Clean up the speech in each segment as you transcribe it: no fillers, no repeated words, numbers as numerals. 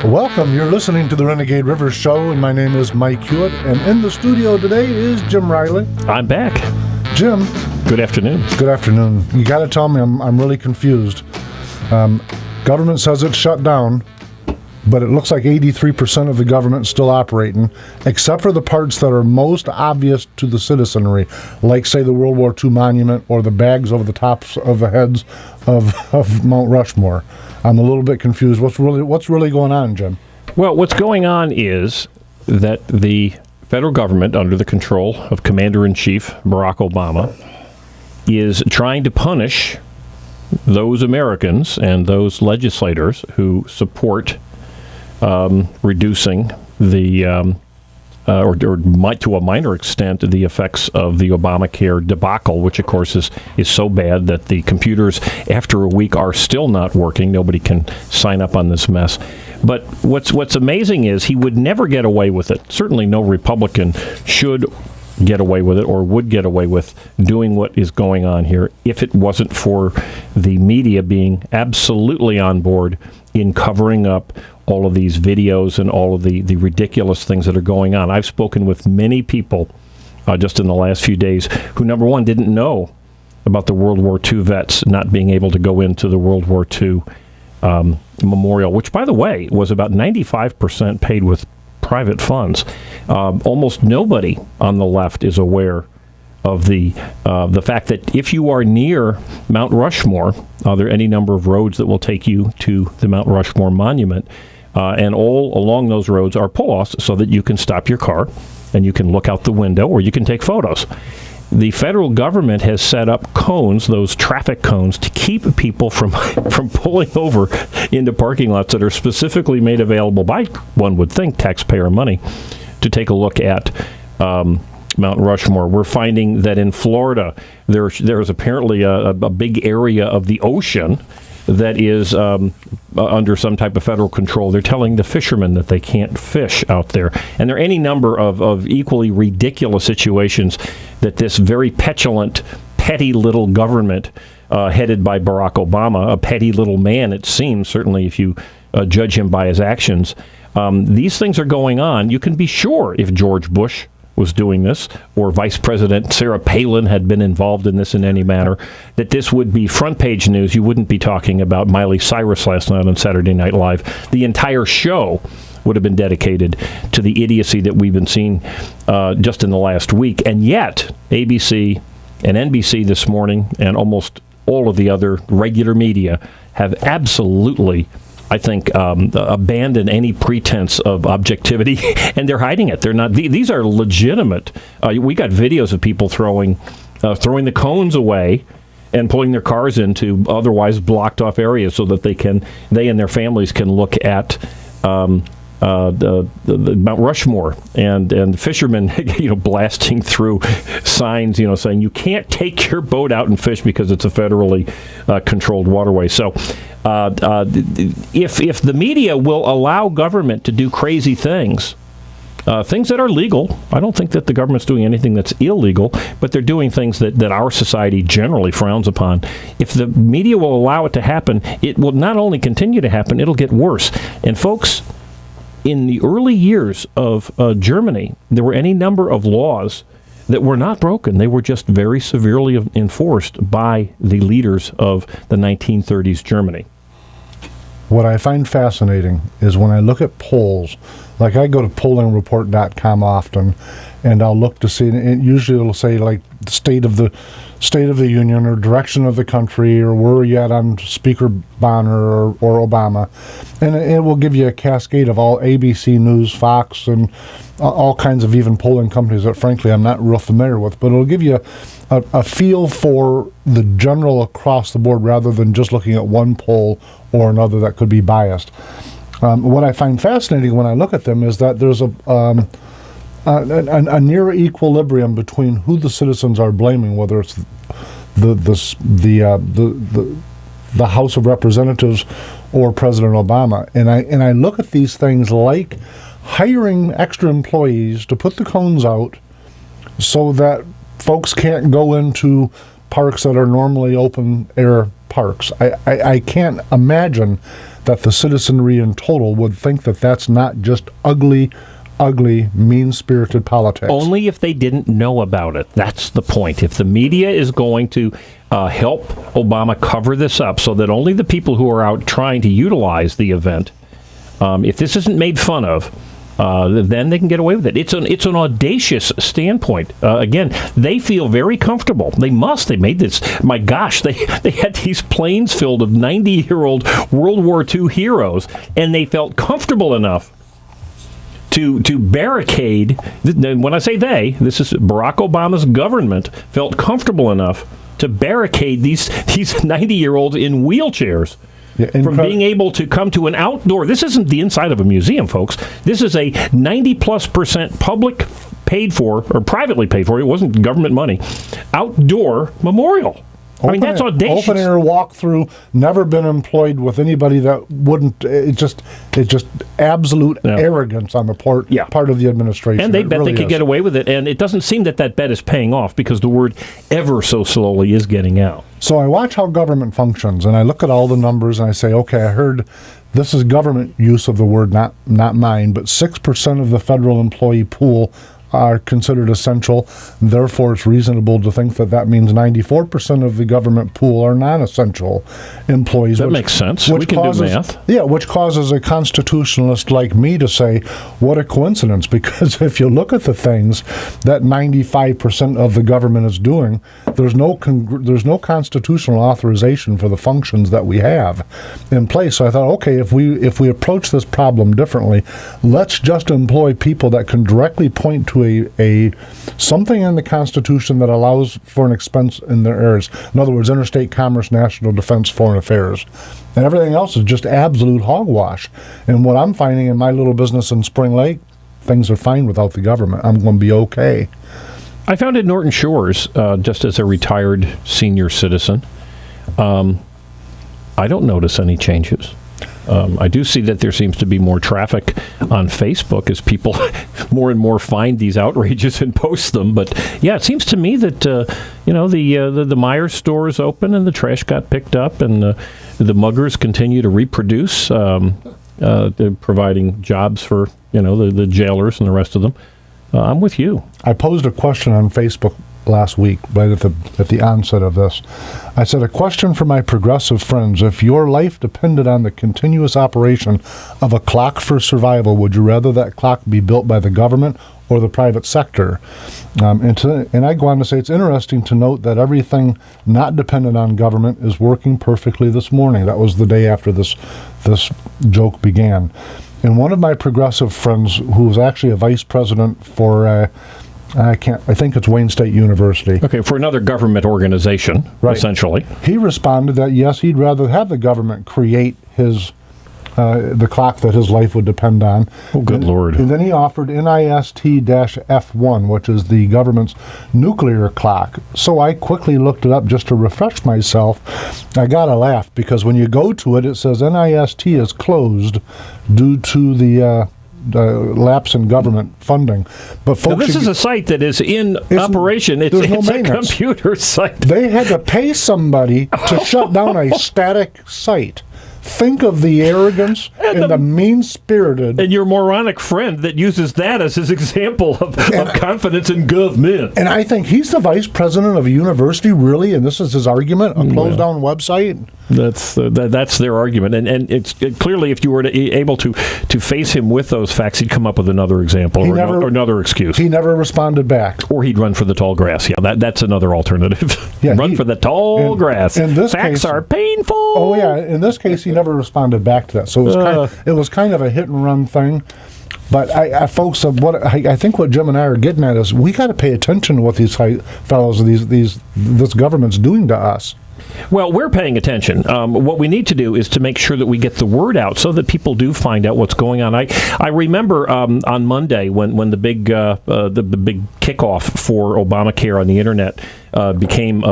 Welcome. You're listening to the Renegade River Show, and my name is Mike Hewitt. And in the studio today is Jim Riley. I'm back. Jim. Good afternoon. Good afternoon. You got to tell me I'm really confused. Government says it's shut down, but it looks like 83% of the government is still operating, except for the parts that are most obvious to the citizenry, like, say, the World War II monument or the bags over the tops of the heads of Mount Rushmore. I'm a little bit confused. What's really going on, Jim? Well, what's going on is that the federal government, under the control of Commander-in-Chief Barack Obama, is trying to punish those Americans and those legislators who support reducing the, or might to a minor extent, the effects of the Obamacare debacle, which, of course, is so bad that the computers, after a week, are still not working. Nobody can sign up on this mess. But what's amazing is he would never get away with it. Certainly no Republican should get away with it or would get away with doing what is going on here if it wasn't for the media being absolutely on board in covering up all of these videos and all of the ridiculous things that are going on. I've spoken with many people just in the last few days who, number one, didn't know about the World War II vets not being able to go into the World War II memorial, which, by the way, was about 95% paid with private funds. Almost nobody on the left is aware of the fact that if you are near Mount Rushmore, there are any number of roads that will take you to the Mount Rushmore monument, and all along those roads are pull-offs so that you can stop your car and you can look out the window or you can take photos. The federal government has set up cones, those traffic cones, to keep people from pulling over into parking lots that are specifically made available by, one would think, taxpayer money to take a look at Mount Rushmore. We're finding that in Florida, there is apparently a big area of the ocean that is under some type of federal control. They're telling the fishermen that they can't fish out there. And there are any number of equally ridiculous situations that this very petulant, petty little government headed by Barack Obama, a petty little man, it seems, certainly if you judge him by his actions, these things are going on. You can be sure if George Bush was doing this, or Vice President Sarah Palin had been involved in this in any manner, that this would be front page news. You wouldn't be talking about Miley Cyrus last night on Saturday Night Live. The entire show would have been dedicated to the idiocy that we've been seeing just in the last week. And yet, ABC and NBC this morning, and almost all of the other regular media, have absolutely, I think, abandon any pretense of objectivity, and they're hiding it. They're not. These are legitimate. We got videos of people throwing the cones away and pulling their cars into otherwise blocked off areas so that they and their families can look at the Mount Rushmore, and fishermen, blasting through signs, saying you can't take your boat out and fish because it's a federally controlled waterway. So, if the media will allow government to do crazy things, things that are legal, I don't think that the government's doing anything that's illegal, but they're doing things that our society generally frowns upon. If the media will allow it to happen, it will not only continue to happen, it'll get worse. And folks, in the early years of Germany, there were any number of laws that were not broken. They were just very severely enforced by the leaders of the 1930s Germany. What I find fascinating is when I look at polls, like I go to pollingreport.com often, and I'll look to see, and usually it'll say like the state of the union or direction of the country or where are you at on Speaker Bonner or Obama, and it will give you a cascade of all ABC News, Fox, and all kinds of even polling companies that frankly I'm not real familiar with, but it'll give you a feel for the general across the board rather than just looking at one poll or another that could be biased. What I find fascinating when I look at them is that there's a near equilibrium between who the citizens are blaming, whether it's the House of Representatives or President Obama. And I look at these things like hiring extra employees to put the cones out so that folks can't go into parks that are normally open air parks. I can't imagine that the citizenry in total would think that that's not just ugly, mean-spirited politics. Only if they didn't know about it. That's the point. If the media is going to help Obama cover this up so that only the people who are out trying to utilize the event, if this isn't made fun of, then they can get away with it. It's an audacious standpoint. Again, they feel very comfortable. They must. They made this. My gosh, they had these planes filled of 90-year-old World War II heroes, and they felt comfortable enough to barricade. When I say they, this is Barack Obama's government felt comfortable enough to barricade these 90-year-olds in wheelchairs. Yeah, from being able to come to an outdoor. This isn't the inside of a museum, folks. This is a 90+% public paid for, or privately paid for, it wasn't government money, outdoor memorial. That's audacious. Open air walkthrough, never been employed with anybody that wouldn't. It's just absolute arrogance on the part of the administration. And they bet they could get away with it. And it doesn't seem that bet is paying off because the word ever so slowly is getting out. So I watch how government functions, and I look at all the numbers, and I say, okay, I heard this is government use of the word, not mine, but 6% of the federal employee pool are considered essential. Therefore, it's reasonable to think that means 94% of the government pool are non-essential employees. That makes sense. We can do math. Yeah, which causes a constitutionalist like me to say, what a coincidence, because if you look at the things that 95% of the government is doing, there's no constitutional authorization for the functions that we have in place. So I thought, okay, if we approach this problem differently, let's just employ people that can directly point to a something in the Constitution that allows for an expense in their areas. In other words, interstate commerce, national defense, foreign affairs. And everything else is just absolute hogwash. And what I'm finding in my little business in Spring Lake, things are fine without the government. I'm going to be okay. I found at Norton Shores, just as a retired senior citizen, I don't notice any changes. I do see that there seems to be more traffic on Facebook as people more and more find these outrages and post them. But yeah, it seems to me that the Myers store is open and the trash got picked up, and the muggers continue to reproduce, providing jobs for the jailers and the rest of them. I'm with you. I posed a question on Facebook last week, right at the onset of this. I said, a question for my progressive friends. If your life depended on the continuous operation of a clock for survival, would you rather that clock be built by the government or the private sector? And I go on to say, it's interesting to note that everything not dependent on government is working perfectly this morning. That was the day after this joke began. And one of my progressive friends, who was actually a vice president for I think it's Wayne State University. Okay, for another government organization, right, essentially. He responded that, yes, he'd rather have the government create the clock that his life would depend on. Oh, good Lord. And then he offered NIST-F1, which is the government's nuclear clock. So I quickly looked it up just to refresh myself. I got to laugh, because when you go to it, it says NIST is closed due to the lapse in government funding. But folks, now, this is a site that is in operation. It's a computer site. They had to pay somebody to shut down a static site. Think of the arrogance and the mean-spirited. And your moronic friend that uses that as his example of confidence in government. And I think he's the vice president of a university, really, and this is his argument, a closed-down website? That's their argument. And it's clearly, if you were able to face him with those facts, he'd come up with another example or another excuse. He never responded back. Or he'd run for the tall grass. Yeah, that's another alternative. Yeah, run for the tall grass. Facts are painful. Oh, yeah. In this case, he never responded back to that. So it was kind of a hit-and-run thing. But folks, I think what Jim and I are getting at is we got to pay attention to what these fellows, this government's doing to us. Well, we're paying attention. What we need to do is to make sure that we get the word out so that people do find out what's going on. I remember on Monday when the big kickoff for Obamacare on the internet became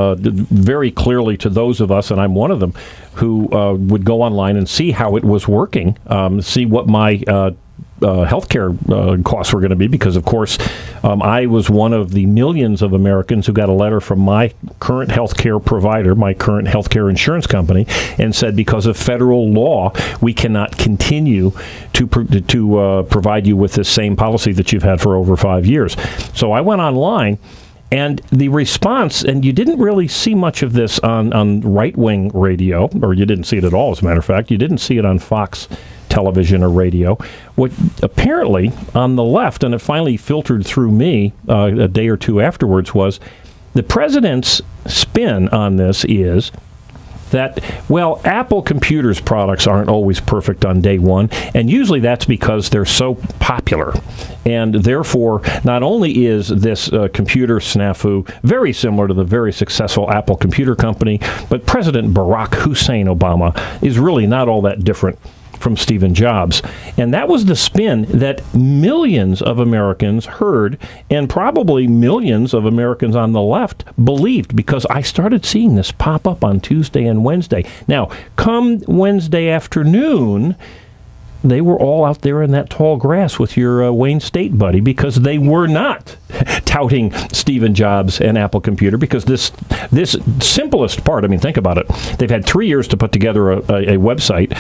very clearly to those of us, and I'm one of them, who would go online and see how it was working, see what my healthcare costs were going to be, because, of course, I was one of the millions of Americans who got a letter from my current healthcare provider, my current healthcare insurance company, and said because of federal law, we cannot continue to provide you with the same policy that you've had for over 5 years. So I went online. And the response, and you didn't really see much of this on right-wing radio, or you didn't see it at all, as a matter of fact. You didn't see it on Fox television or radio. What apparently on the left, and it finally filtered through me a day or two afterwards, was the president's spin on this is that, well, Apple Computers products aren't always perfect on day one, and usually that's because they're so popular. And therefore, not only is this computer snafu very similar to the very successful Apple Computer Company, but President Barack Hussein Obama is really not all that different from Stephen Jobs. And that was the spin that millions of Americans heard, and probably millions of Americans on the left believed, because I started seeing this pop up on Tuesday and Wednesday. Now, come Wednesday afternoon, they were all out there in that tall grass with your Wayne State buddy, because they were not touting Stephen Jobs and Apple Computer, because this simplest part, I mean, think about it. They've had 3 years to put together a website.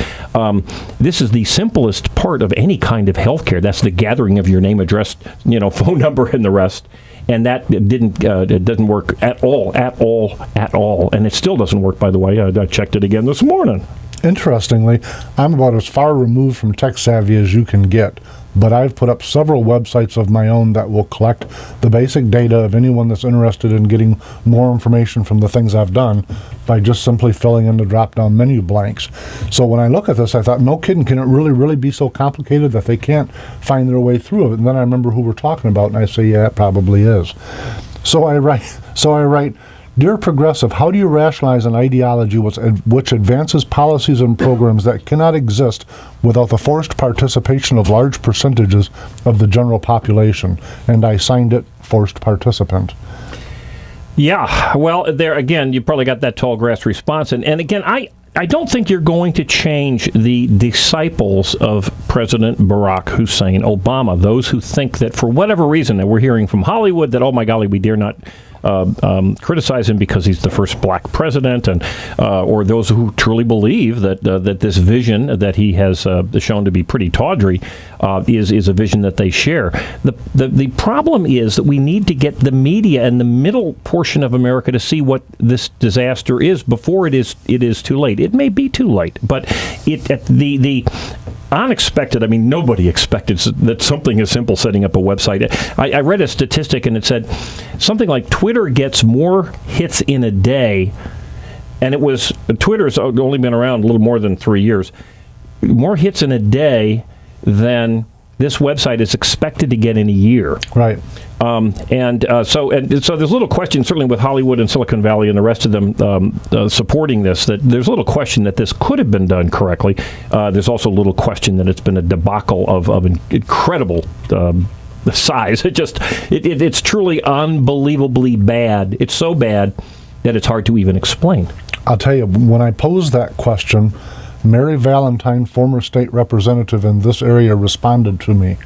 This is the simplest part of any kind of healthcare. That's the gathering of your name, address, phone number, and the rest. And that it doesn't work at all. And it still doesn't work, by the way. I checked it again this morning. Interestingly, I'm about as far removed from tech savvy as you can get, but I've put up several websites of my own that will collect the basic data of anyone that's interested in getting more information from the things I've done by just simply filling in the drop-down menu blanks. So when I look at this, I thought, no kidding, can it really be so complicated that they can't find their way through it? And then I remember who we're talking about, and I say, yeah, it probably is. So I write, Dear Progressive, how do you rationalize an ideology which advances policies and programs that cannot exist without the forced participation of large percentages of the general population? And I signed it, forced participant. Yeah, well, there again, you probably got that tall grass response. And again, I don't think you're going to change the disciples of President Barack Hussein Obama, those who think that for whatever reason, that we're hearing from Hollywood that, oh my golly, we dare not criticize him because he's the first black president, and or those who truly believe that this vision that he has shown to be pretty tawdry is a vision that they share. The problem is that we need to get the media and the middle portion of America to see what this disaster is before it is too late. It may be too late, but the unexpected, I mean, nobody expected that something as simple setting up a website. I read a statistic, and it said something like Twitter gets more hits in a day, and Twitter's only been around a little more than 3 years, more hits in a day than this website is expected to get in a year. Right. So there's little question, certainly with Hollywood and Silicon Valley and the rest of them supporting this, that there's little question that this could have been done correctly. There's also little question that it's been a debacle of an incredible size. It's truly unbelievably bad. It's so bad that it's hard to even explain. I'll tell you, when I posed that question, Mary Valentine, former state representative in this area, responded to me,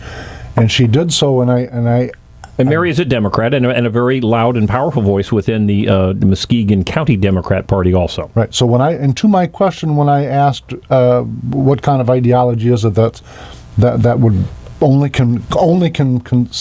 and she did so. And Mary is a Democrat and a very loud and powerful voice within the Muskegon County Democrat Party, also. Right. So to my question, when I asked what kind of ideology is it that would only can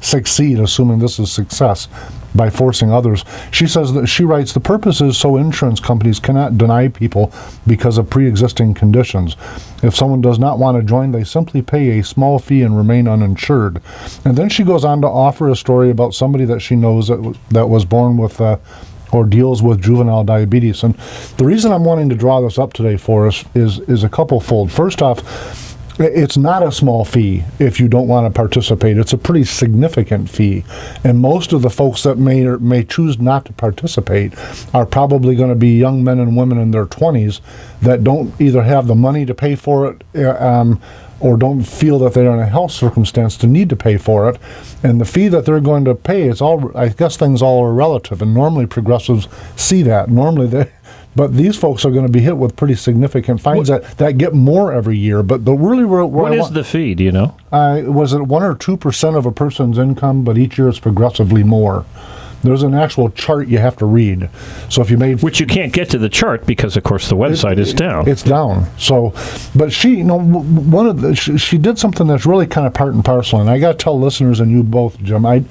succeed, assuming this is success, by forcing others. She says that she writes, the purpose is so insurance companies cannot deny people because of pre-existing conditions. If someone does not want to join, they simply pay a small fee and remain uninsured. And then she goes on to offer a story about somebody that she knows that was born with or deals with juvenile diabetes. And the reason I'm wanting to draw this up today for us is a couple-fold. First off, it's not a small fee if you don't want to participate. It's a pretty significant fee. And most of the folks that may choose not to participate are probably going to be young men and women in their 20s that don't either have the money to pay for it or don't feel that they're in a health circumstance to need to pay for it. And the fee that they're going to pay, I guess things all are relative. And normally progressives see that. Normally But these folks are going to be hit with pretty significant fines that get more every year. But the really what is the fee? Do you know? Was it 1 or 2% of a person's income? But each year it's progressively more. There's an actual chart you have to read. So if you made, which you can't get to the chart because, of course, the website is down. It's down. So, but she, she did something that's really kind of part and parcel. And I got to tell listeners and you both, Jim, I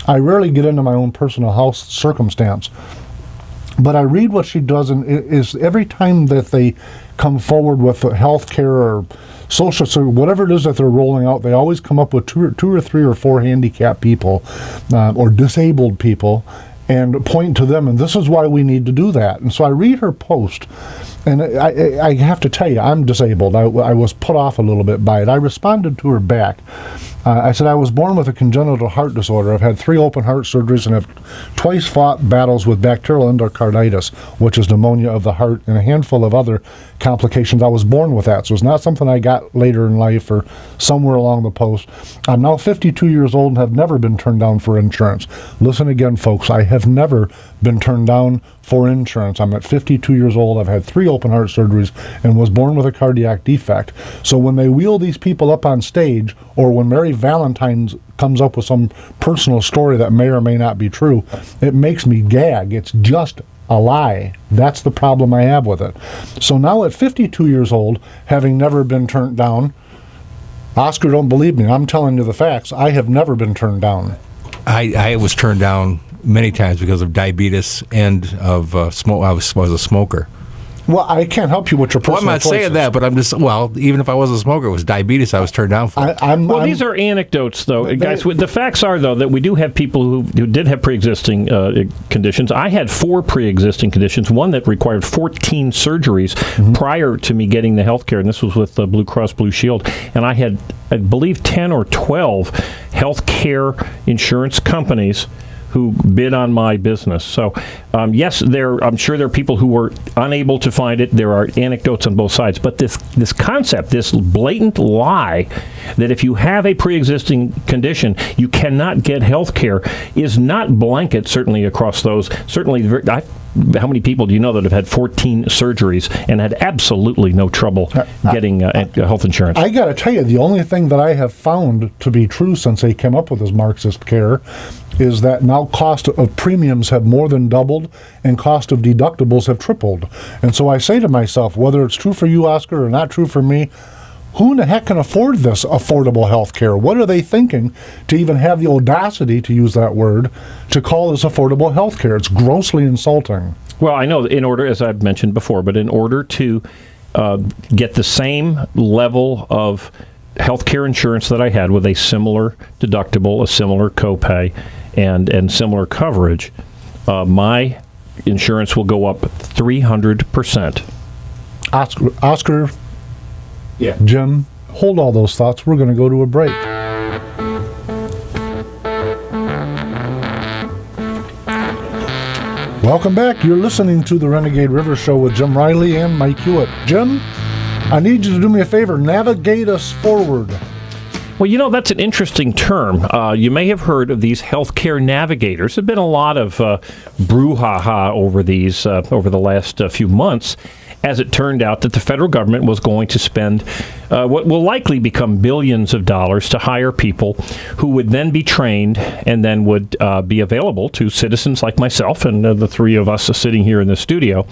rarely get into my own personal house circumstance. But I read what she does, and it is every time that they come forward with health care or social service, whatever it is that they're rolling out, they always come up with two or three or four handicapped people or disabled people and point to them, and this is why we need to do that. And so I read her post, and I have to tell you, I'm disabled. I was put off a little bit by it. I responded to her back. I said, I was born with a congenital heart disorder. I've had 3 open heart surgeries and have twice fought battles with bacterial endocarditis, which is pneumonia of the heart, and a handful of other complications. I was born with that, so it's not something I got later in life or somewhere along the post. I'm now 52 years old and have never been turned down for insurance. Listen again, folks, I have never been turned down for insurance. I'm at 52 years old. I've had 3 open heart surgeries and was born with a cardiac defect. So when they wheel these people up on stage, or when Mary Valentine's comes up with some personal story that may or may not be true, it makes me gag. It's just a lie. That's the problem I have with it. So now at 52 years old, having never been turned down, Oscar, don't believe me. I'm telling you the facts. I have never been turned down. I was turned down many times because of diabetes and of smoke. I was a smoker. Well, I can't help you with your personal I'm not saying choices. that, but I'm just, even if I was a smoker, it was diabetes I was turned down for. These are anecdotes, though. Guys, the facts are, though, that we do have people who did have pre-existing conditions. I had 4 pre-existing conditions, one that required 14 surgeries prior to me getting the health care, and this was with Blue Cross Blue Shield. And I had, I believe, 10 or 12 health care insurance companies who bid on my business. So, yes, I'm sure there are people who were unable to find it. There are anecdotes on both sides. But this concept, this blatant lie that if you have a pre-existing condition, you cannot get health care is not blanket, certainly across those. Certainly, how many people do you know that have had 14 surgeries and had absolutely no trouble getting health insurance? I got to tell you, the only thing that I have found to be true since they came up with this Marxist care is that now cost of premiums have more than doubled and cost of deductibles have tripled. And so I say to myself, whether it's true for you, Oscar, or not true for me, who in the heck can afford this affordable health care? What are they thinking to even have the audacity, to use that word, to call this affordable health care? It's grossly insulting. Well, I know, in order, as I've mentioned before, but in order to get the same level of health care insurance that I had with a similar deductible, a similar copay, and similar coverage, my insurance will go up 300%. Oscar, yeah, Jim, hold all those thoughts. We're going to go to a break. Welcome back. You're listening to the Renegade River Show with Jim Riley and Mike Hewitt. Jim, I need you to do me a favor. Navigate us forward. Well, you know, that's an interesting term. You may have heard of these healthcare navigators. There have been a lot of brouhaha over these over the last few months, as it turned out that the federal government was going to spend what will likely become billions of dollars to hire people who would then be trained and then would be available to citizens like myself and the 3 of us sitting here in the studio,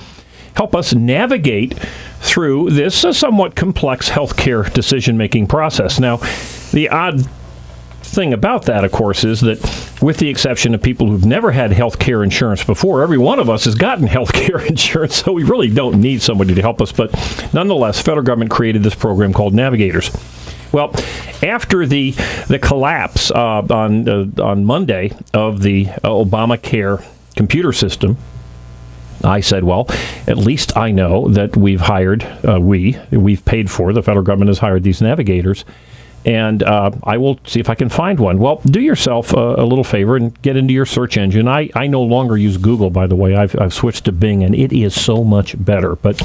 help us navigate through this somewhat complex healthcare decision-making process. Now, the odd thing about that, of course, is that with the exception of people who've never had health care insurance before, every one of us has gotten health care insurance, so we really don't need somebody to help us. But nonetheless, the federal government created this program called Navigators. Well, after the collapse on Monday of the Obamacare computer system, I said, well, at least I know that we've hired, we've paid for, the federal government has hired these navigators, and I will see if I can find one. Well, do yourself a little favor and get into your search engine. I no longer use Google, by the way. I've switched to Bing, and it is so much better. But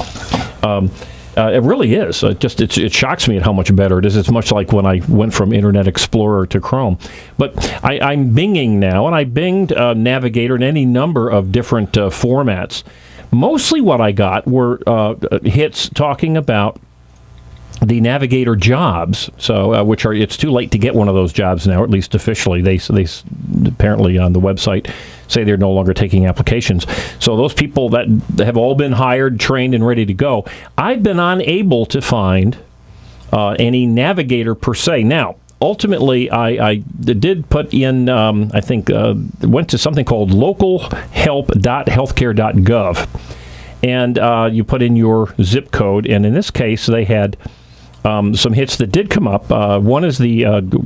it really is. It shocks me at how much better it is. It's much like when I went from Internet Explorer to Chrome. But I'm Binging now, and I binged Navigator in any number of different formats. Mostly what I got were hits talking about the Navigator jobs, so which are, it's too late to get one of those jobs now, at least officially. They apparently on the website say they're no longer taking applications. So those people that have all been hired, trained, and ready to go, I've been unable to find any Navigator per se. Now, ultimately, I did put in, I think, went to something called localhelp.healthcare.gov, and you put in your zip code, and in this case, they had some hits that did come up. One is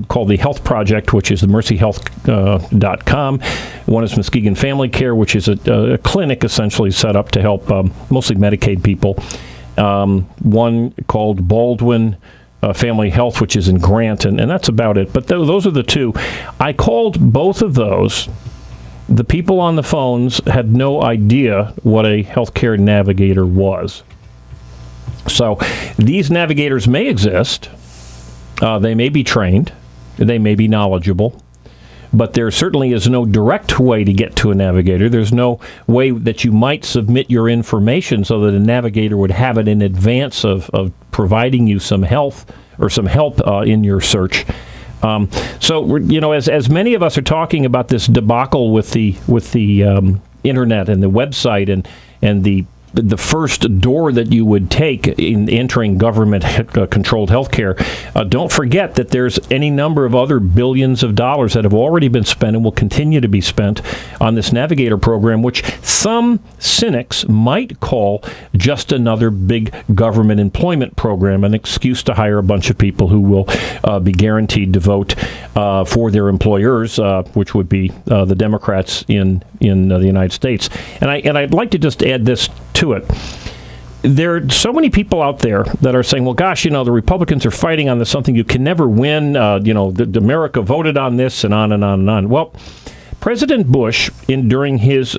called the Health Project, which is the mercyhealth.com. One is Muskegon Family Care, which is a clinic essentially set up to help mostly Medicaid people. One called Baldwin Family Health, which is in Grant, and that's about it. But those are the two. I called both of those. The people on the phones had no idea what a healthcare navigator was. So these navigators may exist. They may be trained. They may be knowledgeable. But there certainly is no direct way to get to a navigator. There's no way that you might submit your information so that a navigator would have it in advance of providing you some health or some help in your search. So, as many of us are talking about this debacle with the internet and the website and the first door that you would take in entering government-controlled healthcare, don't forget that there's any number of other billions of dollars that have already been spent and will continue to be spent on this Navigator program, which some cynics might call just another big government employment program, an excuse to hire a bunch of people who will be guaranteed to vote for their employers, which would be the Democrats in the United States. And I'd like to just add this to it. There are so many people out there that are saying, well, gosh, the Republicans are fighting on this, something you can never win. America voted on this, and on and on and on. Well, President Bush, during his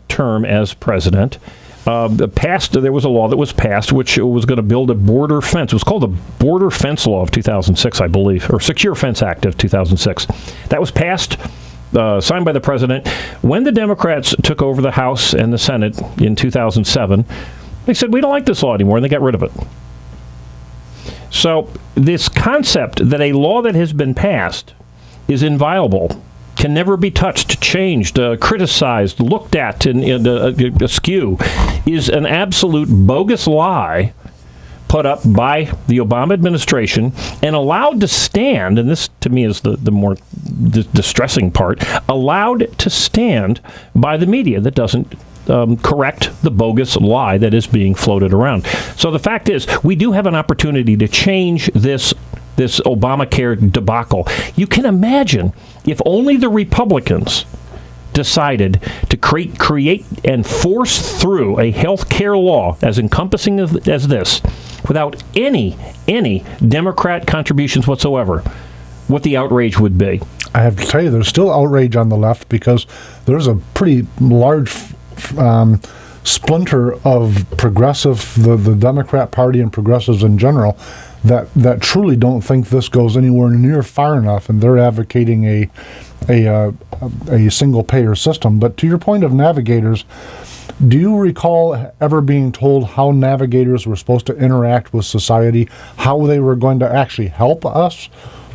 term as president, there was a law that was passed which was going to build a border fence. It was called the Border Fence Law of 2006, I believe, or Secure Fence Act of 2006. That was passed, signed by the president. When the Democrats took over the House and the Senate in 2007, they said, we don't like this law anymore, and they got rid of it. So this concept that a law that has been passed is inviolable, can never be touched, changed, criticized, looked at, and askew, is an absolute bogus lie put up by the Obama administration and allowed to stand, and this to me is the more distressing part, allowed to stand by the media that doesn't correct the bogus lie that is being floated around. So the fact is, we do have an opportunity to change this Obamacare debacle. You can imagine if only the Republicans decided to create and force through a health care law as encompassing as this, without any Democrat contributions whatsoever, what the outrage would be. I have to tell you, there's still outrage on the left because there's a pretty large splinter of progressive, the Democrat Party and progressives in general, that truly don't think this goes anywhere near far enough, and they're advocating a single payer system. But to your point of navigators, do you recall ever being told how navigators were supposed to interact with society, how they were going to actually help us?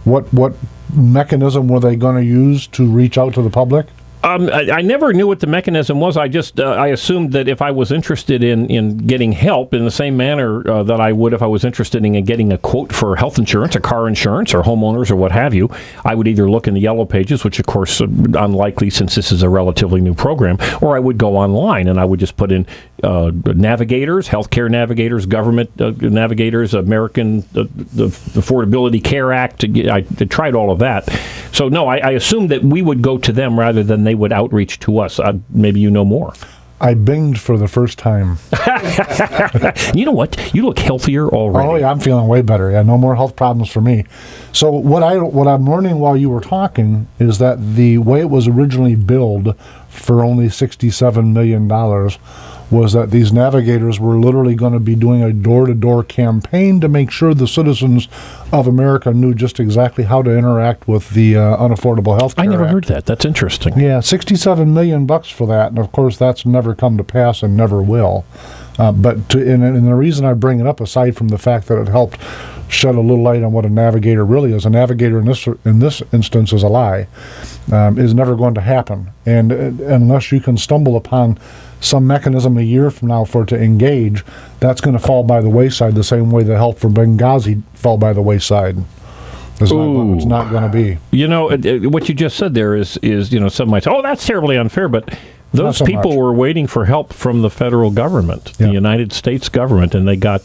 What mechanism were they going to use to reach out to the public? I never knew what the mechanism was. I just I assumed that if I was interested in getting help in the same manner that I would if I was interested in getting a quote for health insurance, or car insurance, or homeowners, or what have you, I would either look in the yellow pages, which of course unlikely since this is a relatively new program, or I would go online and I would just put in navigators, healthcare navigators, government navigators, American the Affordability Care Act. I tried all of that. So no, I assumed that we would go to them rather than they would outreach to us. Maybe you know more. I binged for the first time. You know what? You look healthier already. Oh yeah, I'm feeling way better. Yeah, no more health problems for me. So what I'm learning while you were talking is that the way it was originally billed for only $67 million was that these navigators were literally going to be doing a door-to-door campaign to make sure the citizens of America knew just exactly how to interact with the Unaffordable Health Care I never Act. heard that. That's interesting. Yeah, $67 million for that, and of course that's never come to pass and never will. And the reason I bring it up, aside from the fact that it helped shed a little light on what a navigator really is, a navigator in this instance is a lie, is never going to happen. And unless you can stumble upon some mechanism a year from now for it to engage, that's going to fall by the wayside the same way the help from Benghazi fell by the wayside. It's not going to be. You know, what you just said there is some might say, oh, that's terribly unfair, but those so people much. were waiting for help from the federal government, the United States government, and they got,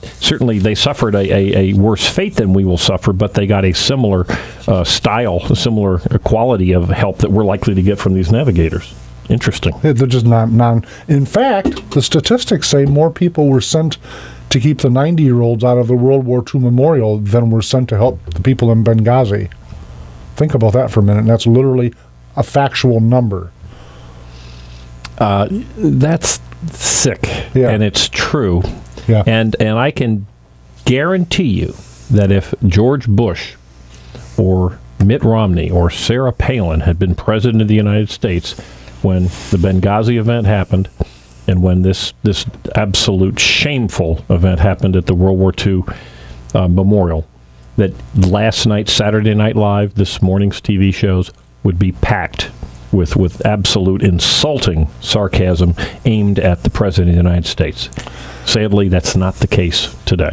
certainly they suffered a worse fate than we will suffer, but they got a similar a similar quality of help that we're likely to get from these navigators. Interesting. They're just non. In fact, the statistics say more people were sent to keep the 90-year-olds out of the World War II memorial than were sent to help the people in Benghazi. Think about that for a minute. And that's literally a factual number. That's sick, and it's true. Yeah. And I can guarantee you that if George Bush or Mitt Romney or Sarah Palin had been president of the United States when the Benghazi event happened and when this absolute shameful event happened at the World War II memorial, that last night's Saturday Night Live, this morning's TV shows, would be packed with absolute insulting sarcasm aimed at the President of the United States. Sadly, that's not the case today.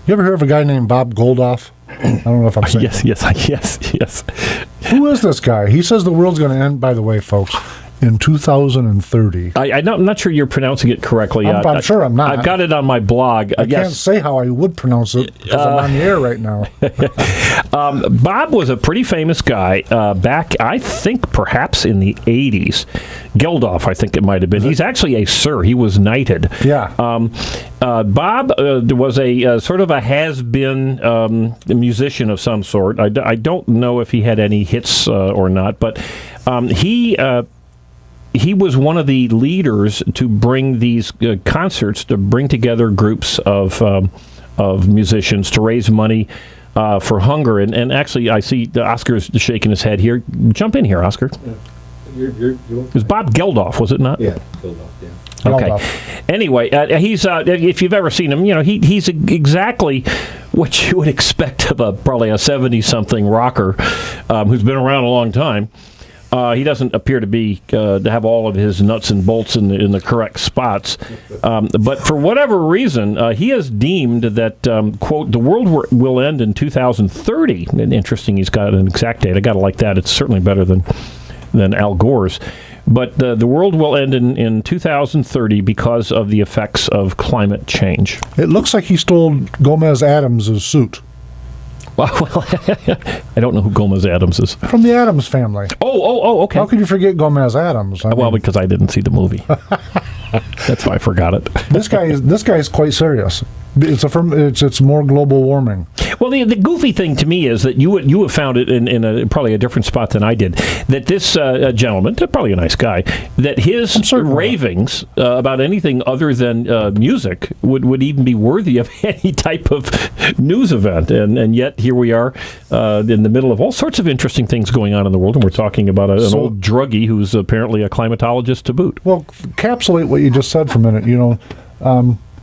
You ever hear of a guy named Bob Geldof? I don't know if I'm saying Yes. Who is this guy? He says the world's going to end, by the way, folks, in 2030. I'm not sure you're pronouncing it correctly. I'm sure I'm not. I've got it on my blog. I can't say how I would pronounce it because I'm on the air right now. Bob was a pretty famous guy back, I think, perhaps in the 80s. Geldof, I think it might have been. He's actually a sir. He was knighted. Yeah. Bob was a sort of a has-been musician of some sort. I don't know if he had any hits or not, but he was one of the leaders to bring these concerts, to bring together groups of musicians to raise money for hunger. And actually, I see Oscar's shaking his head here. Jump in here, Oscar. It was Bob Geldof, was it not? Yeah, Geldof, yeah. Okay. Anyway, he's if you've ever seen him, he's exactly what you would expect of probably a 70-something rocker who's been around a long time. He doesn't appear to have all of his nuts and bolts in the correct spots. But for whatever reason, he has deemed that, quote, the world will end in 2030. And interesting, he's got an exact date. I got to like that. It's certainly better than Al Gore's. But the world will end in 2030 because of the effects of climate change. It looks like he stole Gomez Adams' suit. Well, I don't know who Gomez Adams is. From the Adams family. Oh, okay. How could you forget Gomez Adams? Because I didn't see the movie. That's why I forgot it. This guy is quite serious. It's more global warming. Well, the goofy thing to me is that you have found it in probably a different spot than I did. That this gentleman, probably a nice guy, that his ravings about anything other than music would even be worthy of any type of news event, and yet here we are in the middle of all sorts of interesting things going on in the world, and we're talking about an old druggie who's apparently a climatologist to boot. Well, encapsulate what you just said for a minute.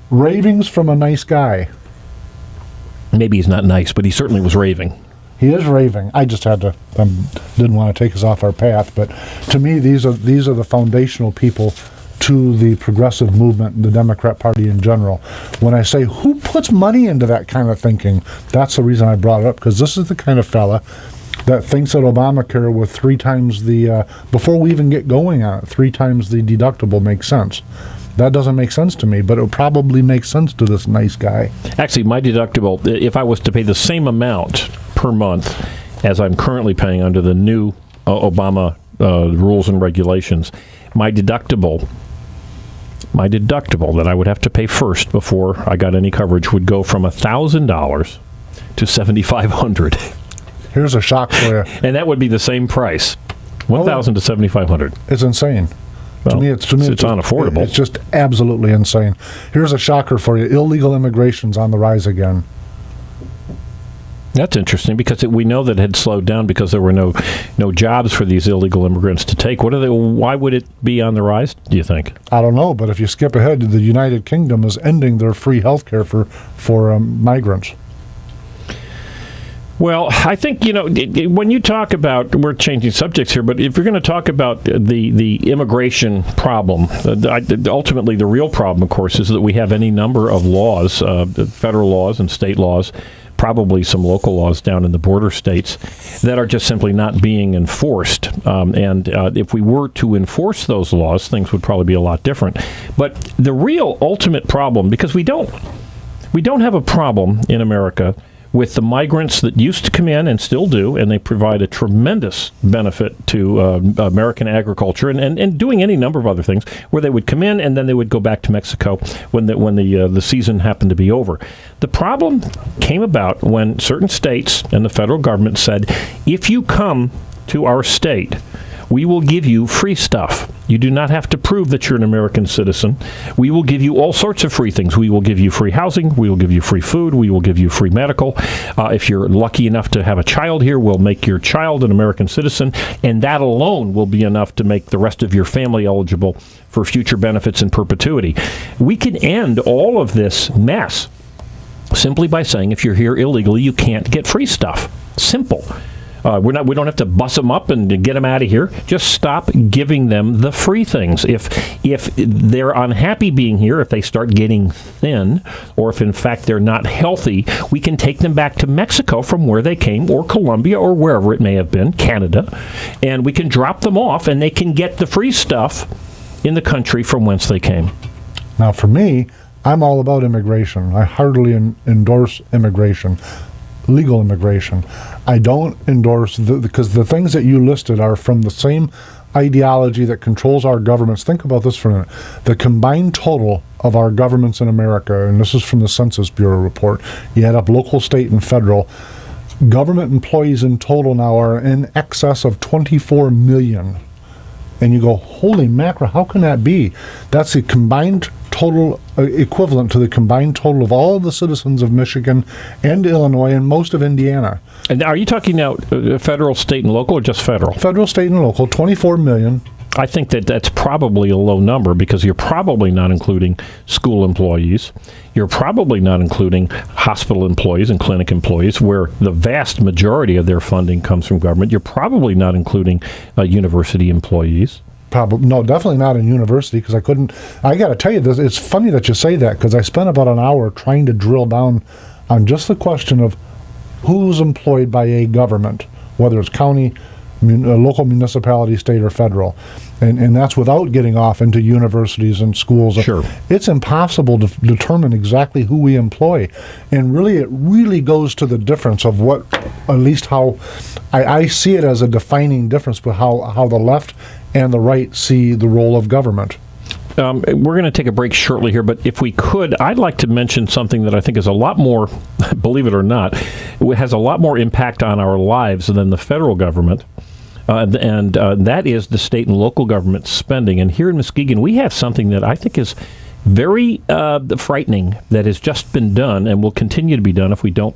Ravings from a nice guy. Maybe he's not nice, but he certainly was raving. He is raving. I just didn't want to take us off our path, but to me, these are the foundational people to the progressive movement and the Democrat Party in general. When I say who puts money into that kind of thinking, that's the reason I brought it up, because this is the kind of fella that thinks that Obamacare with 3 times the, before we even get going on it, 3 times the deductible makes sense. That doesn't make sense to me, but it would probably make sense to this nice guy. Actually, my deductible, if I was to pay the same amount per month as I'm currently paying under the new Obama rules and regulations, my deductible that I would have to pay first before I got any coverage would go from $1,000 to $7,500. Here's a shock for you. And that would be the same price, $1,000 to $7,500. It's insane. Well, to me, it's just, unaffordable. It's just absolutely insane. Here's a shocker for you. Illegal immigration's on the rise again. That's interesting because we know that it had slowed down because there were no jobs for these illegal immigrants to take. Why would it be on the rise, do you think? I don't know, but if you skip ahead, the United Kingdom is ending their free health care for migrants. Well, I think, when you talk about, we're changing subjects here, but if you're going to talk about the immigration problem, ultimately the real problem, of course, is that we have any number of laws, federal laws and state laws, probably some local laws down in the border states that are just simply not being enforced. And if we were to enforce those laws, things would probably be a lot different. But the real ultimate problem, because we don't have a problem in America with the migrants that used to come in and still do, and they provide a tremendous benefit to American agriculture and doing any number of other things, where they would come in and then they would go back to Mexico when the season happened to be over. The problem came about when certain states and the federal government said, if you come to our state, we will give you free stuff. You do not have to prove that you're an American citizen. We will give you all sorts of free things. We will give you free housing. We will give you free food. We will give you free medical. If you're lucky enough to have a child here, we'll make your child an American citizen. And that alone will be enough to make the rest of your family eligible for future benefits in perpetuity. We can end all of this mess simply by saying if you're here illegally, you can't get free stuff. Simple. We don't have to bus them up and get them out of here. Just stop giving them the free things. If they're unhappy being here, if they start getting thin, or if in fact they're not healthy, we can take them back to Mexico from where they came, or Colombia, or wherever it may have been, Canada, and we can drop them off, and they can get the free stuff in the country from whence they came. Now, for me, I'm all about immigration. I heartily endorse immigration. Legal immigration. I don't endorse because the things that you listed are from the same ideology that controls our governments. Think about this for a minute. The combined total of our governments in America, and this is from the Census Bureau report, you add up local, state, and federal, government employees in total now are in excess of 24 million. And you go, holy mackerel, how can that be? That's the combined total, equivalent to the combined total of all the citizens of Michigan and Illinois and most of Indiana. And are you talking now federal, state, and local, or just federal? Federal, state, and local, 24 million. I think that's probably a low number because you're probably not including school employees. You're probably not including hospital employees and clinic employees, where the vast majority of their funding comes from government. You're probably not including university employees. Probably no, definitely not in university, because I got to tell you this. It's funny that you say that, because I spent about an hour trying to drill down on just the question of who's employed by a government, whether it's county, local municipality, state, or federal, and that's without getting off into universities and schools. Sure. It's impossible to determine exactly who we employ, and it really goes to the difference of what, at least how I see it as a defining difference, but how the left and the right see the role of government. We're going to take a break shortly here, but if we could, I'd like to mention something that I think is a lot more, believe it or not, it has a lot more impact on our lives than the federal government. And that is the state and local government spending. And here in Muskegon, we have something that I think is very frightening that has just been done and will continue to be done if we don't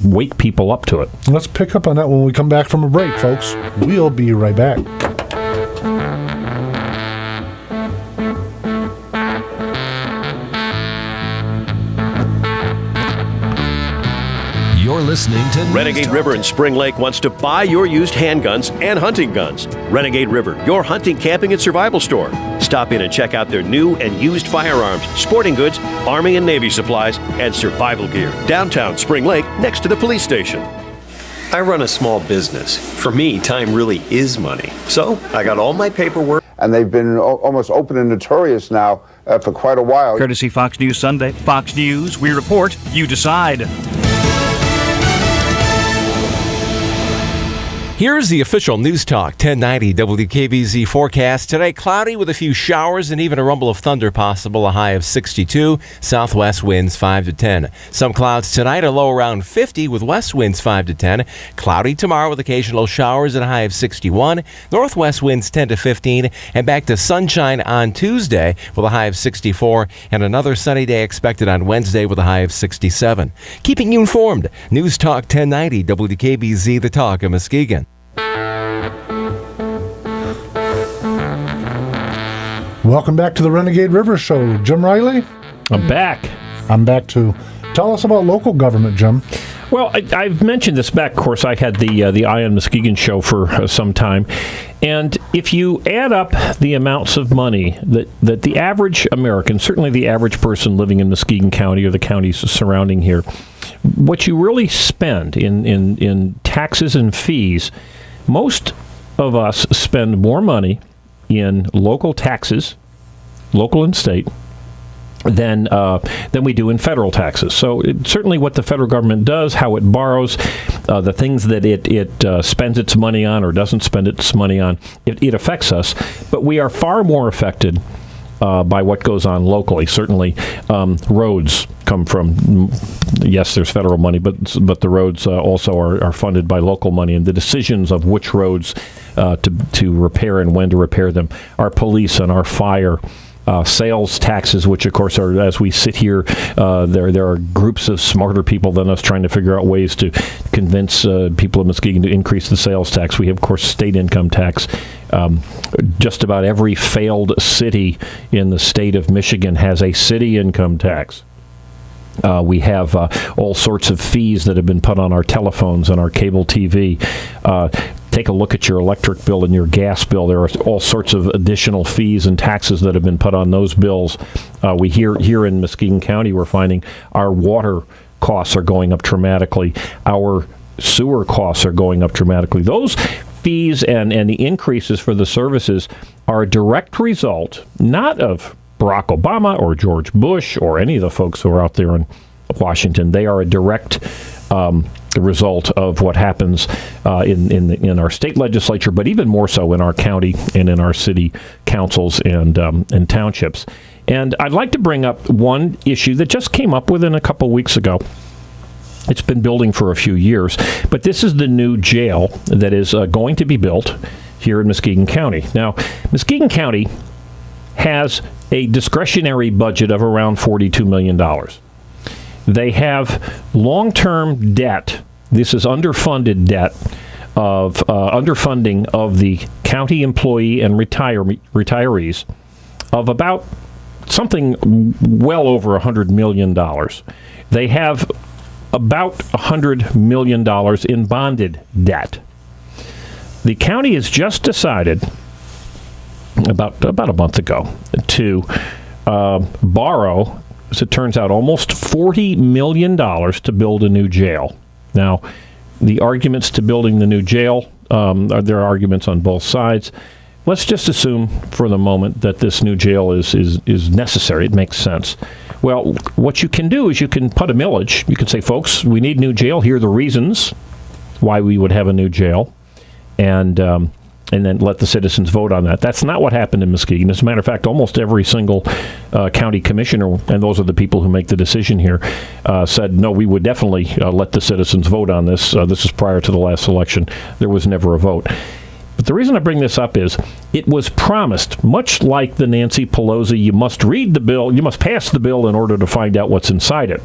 wake people up to it. Let's pick up on that when we come back from a break, folks. We'll be right back. You're listening to Renegade River in Spring Lake wants to buy your used handguns and hunting guns. Renegade River, your hunting, camping, and survival store. Stop in and check out their new and used firearms, sporting goods, Army and Navy supplies, and survival gear. Downtown Spring Lake, next to the police station. I run a small business. For me, time really is money. So I got all my paperwork. And they've been almost open and notorious now for quite a while. Courtesy Fox News Sunday. Fox News, we report, you decide. Here's the official News Talk 1090 WKBZ forecast. Today, cloudy with a few showers and even a rumble of thunder possible, a high of 62. Southwest winds 5 to 10. Some clouds tonight, a low around 50 with west winds 5 to 10. Cloudy tomorrow with occasional showers and a high of 61. Northwest winds 10 to 15. And back to sunshine on Tuesday with a high of 64. And another sunny day expected on Wednesday with a high of 67. Keeping you informed, News Talk 1090 WKBZ, the talk of Muskegon. Welcome back to the Renegade River Show. Jim Riley? I'm back. I'm back too. Tell us about local government, Jim. Well, I've mentioned this back. Of course, I had the Eye on Muskegon show for some time. And if you add up the amounts of money that the average American, certainly the average person living in Muskegon County or the counties surrounding here, what you really spend in taxes and fees, most of us spend more money in local taxes, local and state, than we do in federal taxes. So certainly what the federal government does, how it borrows, the things that it spends its money on or doesn't spend its money on, it affects us. But we are far more affected by what goes on locally. Certainly roads come from, yes, there's federal money, but the roads also are funded by local money, and the decisions of which roads to repair and when to repair them. Our police and our fire, sales taxes, which of course are, as we sit here, there are groups of smarter people than us trying to figure out ways to convince people of Muskegon to increase the sales tax. We have, of course, state income tax. Just about every failed city in the state of Michigan has a city income tax. We have all sorts of fees that have been put on our telephones and our cable TV. Take a look at your electric bill and your gas bill. There are all sorts of additional fees and taxes that have been put on those bills. We here in Muskegon County, we're finding our water costs are going up dramatically. Our sewer costs are going up dramatically. Those fees and the increases for the services are a direct result, not of Barack Obama or George Bush or any of the folks who are out there in Washington. They are a direct result of what happens in our state legislature, but even more so in our county and in our city councils and townships. And I'd like to bring up one issue that just came up within a couple weeks ago. It's been building for a few years, but this is the new jail that is going to be built here in Muskegon County. Now, Muskegon County has a discretionary budget of around $42 million. They have long-term debt. This is underfunded debt of underfunding of the county employee and retirees of about something well over $100 million. They have about $100 million in bonded debt. The county has just decided about a month ago to borrow, as it turns out, almost $40 million to build a new jail. Now, the arguments to building the new jail, there are arguments on both sides. Let's just assume for the moment that this new jail is necessary. It makes sense. Well, what you can do is you can put a millage. You can say, folks, we need new jail. Here are the reasons why we would have a new jail. And then let the citizens vote on that. That's not what happened in Muskegon. As a matter of fact, almost every single county commissioner, and those are the people who make the decision here, said, no, we would definitely let the citizens vote on this. This is prior to the last election. There was never a vote. But the reason I bring this up is it was promised, much like the Nancy Pelosi, you must read the bill, you must pass the bill in order to find out what's inside it.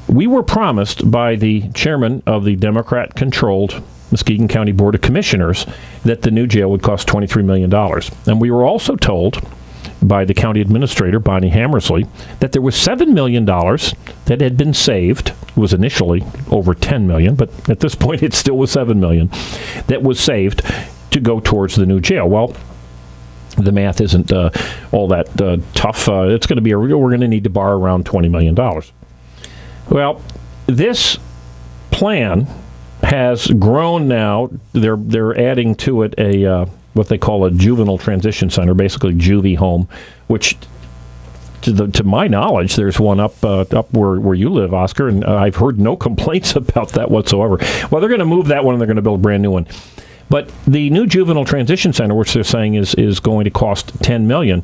We were promised by the chairman of the Democrat-controlled Muskegon County Board of Commissioners that the new jail would cost $23 million. And we were also told by the county administrator, Bonnie Hammersley, that there was $7 million that had been saved. It was initially over $10 million, but at this point it still was $7 million that was saved to go towards the new jail. Well, the math isn't all that tough. It's going to be we're going to need to borrow around $20 million. Well, this plan has grown now. They're adding to it a what they call a juvenile transition center, basically juvie home, which to my knowledge, there's one up where you live, Oscar, and I've heard no complaints about that whatsoever. Well, they're going to move that one, and they're going to build a brand new one. But the new juvenile transition center, which they're saying is going to cost $10 million.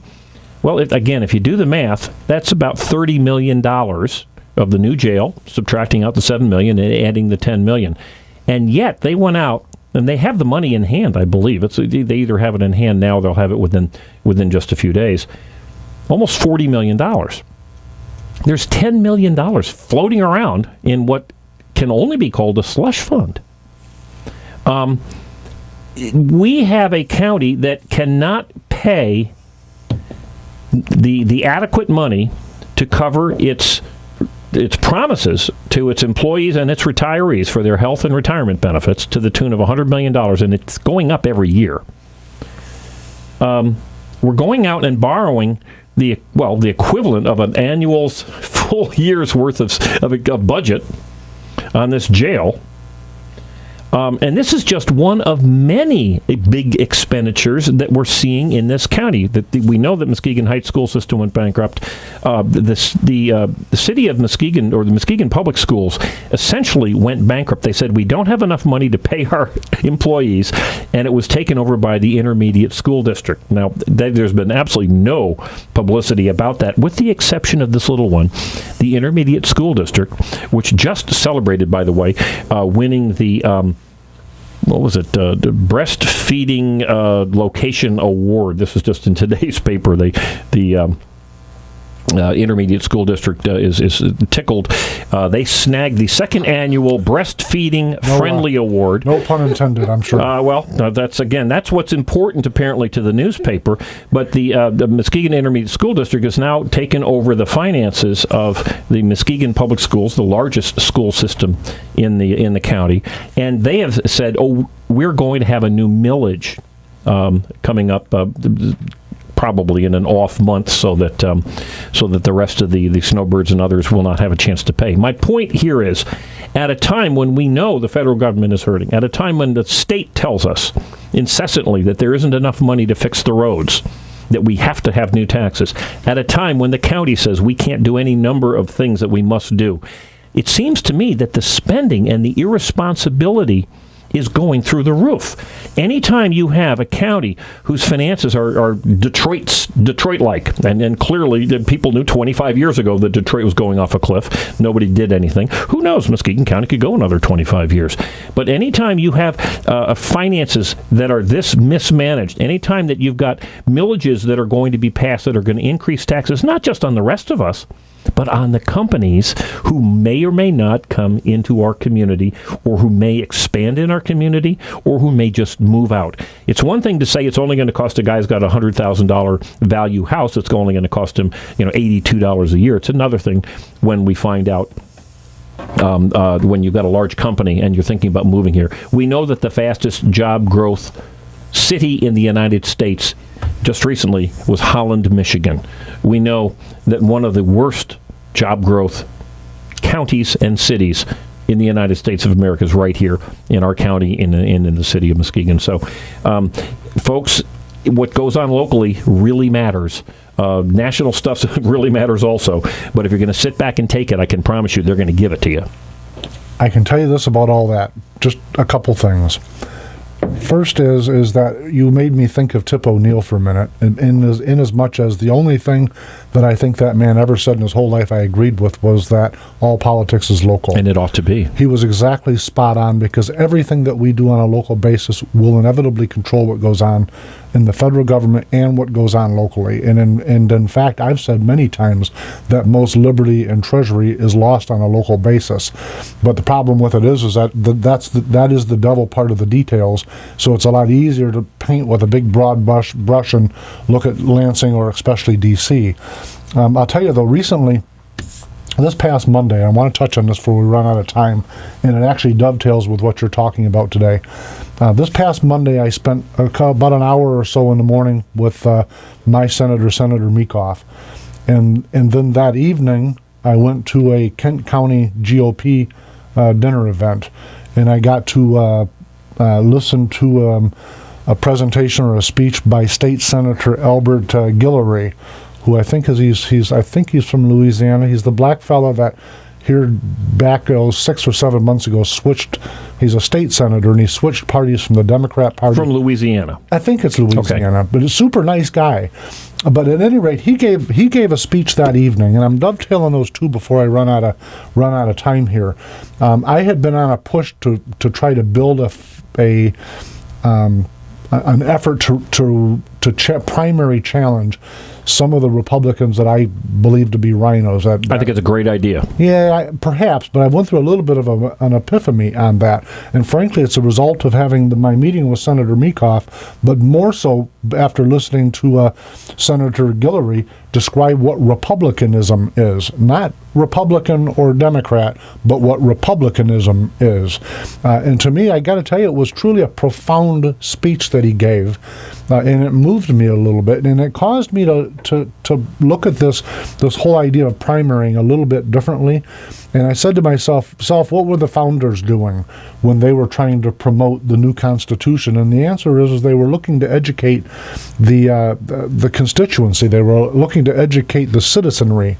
Well, again, if you do the math, that's about $30 million of the new jail, subtracting out the $7 million and adding the $10 million. And yet they went out, and they have the money in hand, I believe. They either have it in hand now, or they'll have it within just a few days. Almost $40 million. There's $10 million floating around in what can only be called a slush fund. We have a county that cannot pay the adequate money to cover its promises to its employees and its retirees for their health and retirement benefits to the tune of $100 million, and it's going up every year. We're going out and borrowing the equivalent of an annual full year's worth of budget on this jail. And this is just one of many big expenditures that we're seeing in this county. We know that Muskegon Heights school system went bankrupt. The city of Muskegon, or the Muskegon Public Schools, essentially went bankrupt. They said, we don't have enough money to pay our employees, and it was taken over by the Intermediate School District. Now, there's been absolutely no publicity about that, with the exception of this little one, the Intermediate School District, which just celebrated, by the way, winning the the breastfeeding location award. This is just in today's paper. The Intermediate School District is tickled. They snagged the second annual breastfeeding friendly award. No pun intended, I'm sure. That's what's important apparently to the newspaper. But the Muskegon Intermediate School District has now taken over the finances of the Muskegon Public Schools, the largest school system in the county, and they have said, we're going to have a new millage coming up. Probably in an off month, so that the rest of the snowbirds and others will not have a chance to pay. My point here is, at a time when we know the federal government is hurting, at a time when the state tells us incessantly that there isn't enough money to fix the roads, that we have to have new taxes, at a time when the county says we can't do any number of things that we must do, it seems to me that the spending and the irresponsibility is going through the roof. Anytime you have a county whose finances are Detroit-like, and clearly people knew 25 years ago that Detroit was going off a cliff, nobody did anything. Who knows? Muskegon County could go another 25 years. But anytime you have finances that are this mismanaged, anytime that you've got millages that are going to be passed that are going to increase taxes, not just on the rest of us, but on the companies who may or may not come into our community, or who may expand in our community, or who may just move out. It's one thing to say it's only going to cost a guy who's got a $100,000 value house, it's only going to cost him $82 a year. It's another thing when we find out when you've got a large company and you're thinking about moving here. We know that the fastest job growth city in the United States just recently was Holland, Michigan. We know that one of the worst job growth counties and cities in the United States of America is right here in our county, in the city of Muskegon. So, folks, what goes on locally really matters. National stuff really matters also. But if you're going to sit back and take it, I can promise you they're going to give it to you. I can tell you this about all that. Just a couple things. First is that you made me think of Tip O'Neill for a minute, in as much as the only thing that I think that man ever said in his whole life I agreed with was that all politics is local. And it ought to be. He was exactly spot on, because everything that we do on a local basis will inevitably control what goes on in the federal government and what goes on locally. And in fact, I've said many times that most liberty and treasury is lost on a local basis. But the problem with it is that that is the devil part of the details. So it's a lot easier to paint with a big broad brush and look at Lansing, or especially D.C. I'll tell you though, recently, this past Monday, I want to touch on this before we run out of time, and it actually dovetails with what you're talking about today. This past Monday, I spent about an hour or so in the morning with my Senator Meekoff. And then that evening, I went to a Kent County GOP dinner event, and I got to listen to a presentation or a speech by State Senator Albert Guillory, who I think he's from Louisiana. He's the black fellow that here back 6 or 7 months ago switched. He's a state senator, and he switched parties from the Democrat Party. From Louisiana. I think it's Louisiana, but a super nice guy. But at any rate, he gave a speech that evening, and I'm dovetailing those two before I run out of time here. I had been on a push to try to build an effort to primary challenge some of the Republicans that I believe to be rhinos. I think it's a great idea. Yeah, perhaps, but I went through a little bit of an epiphany on that. And frankly, it's a result of having my meeting with Senator Meekhoff, but more so after listening to Senator Guillory describe what republicanism is. Not Republican or Democrat, but what republicanism is. And to me, I got to tell you, it was truly a profound speech that he gave. And it moved me a little bit, and it caused me to look at this whole idea of primarying a little bit differently. And I said to myself, what were the founders doing when they were trying to promote the new Constitution? And the answer is they were looking to educate the constituency. They were looking to educate the citizenry.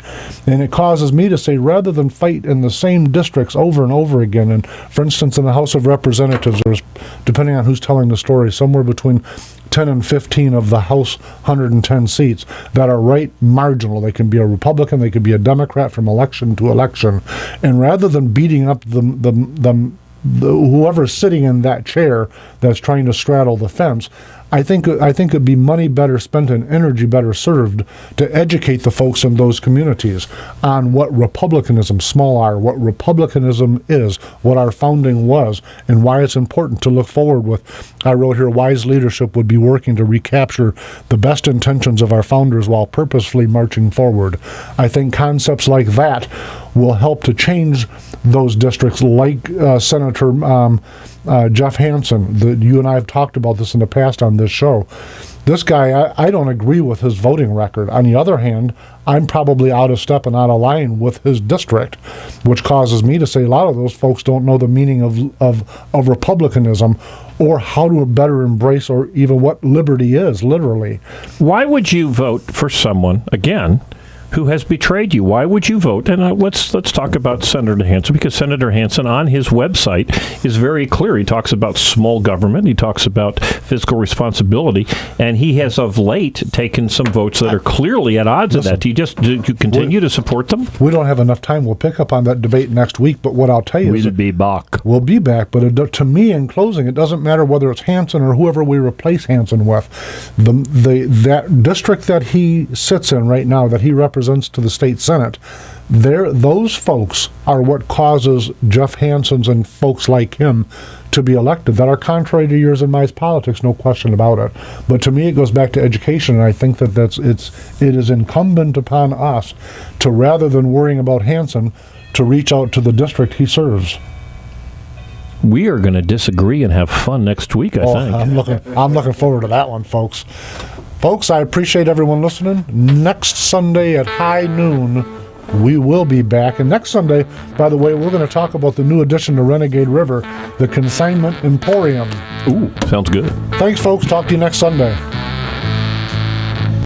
And it causes me to say, rather than fight in the same districts over and over again, and for instance, in the House of Representatives, there's, depending on who's telling the story, somewhere between 10 and 15 of the House 110 seats that are right marginal. They can be a Republican, they could be a Democrat from election to election. And rather than beating up the whoever's sitting in that chair that's trying to straddle the fence, I think it'd be money better spent and energy better served to educate the folks in those communities on what republicanism, small r, what republicanism is, what our founding was, and why it's important to look forward with. I wrote here, wise leadership would be working to recapture the best intentions of our founders while purposefully marching forward. I think concepts like that will help to change those districts, like Senator Jeff Hansen. You and I have talked about this in the past on this show. This guy, I don't agree with his voting record. On the other hand, I'm probably out of step and out of line with his district, which causes me to say a lot of those folks don't know the meaning of republicanism or how to better embrace or even what liberty is, literally. Why would you vote for someone, again, who has betrayed you? Why would you vote? And let's talk about Senator Hansen, because Senator Hansen on his website is very clear. He talks about small government. He talks about fiscal responsibility, and he has of late taken some votes that are clearly at odds with that. Do you continue to support them? We don't have enough time. We'll pick up on that debate next week. But what I'll tell you is we'll be back. We'll be back. But to me, in closing, it doesn't matter whether it's Hansen or whoever we replace Hansen with. That district that he sits in right now, that he represents to the state Senate, those folks are what causes Jeff Hansen's and folks like him to be elected, that are contrary to yours and my politics, no question about it. But to me, it goes back to education, and I think that it is incumbent upon us to, rather than worrying about Hansen, to reach out to the district he serves. We are going to disagree and have fun next week, I think. I'm looking forward to that one, folks. Folks, I appreciate everyone listening. Next Sunday at high noon, we will be back. And next Sunday, by the way, we're going to talk about the new addition to Renegade River, the Consignment Emporium. Ooh, sounds good. Thanks, folks. Talk to you next Sunday.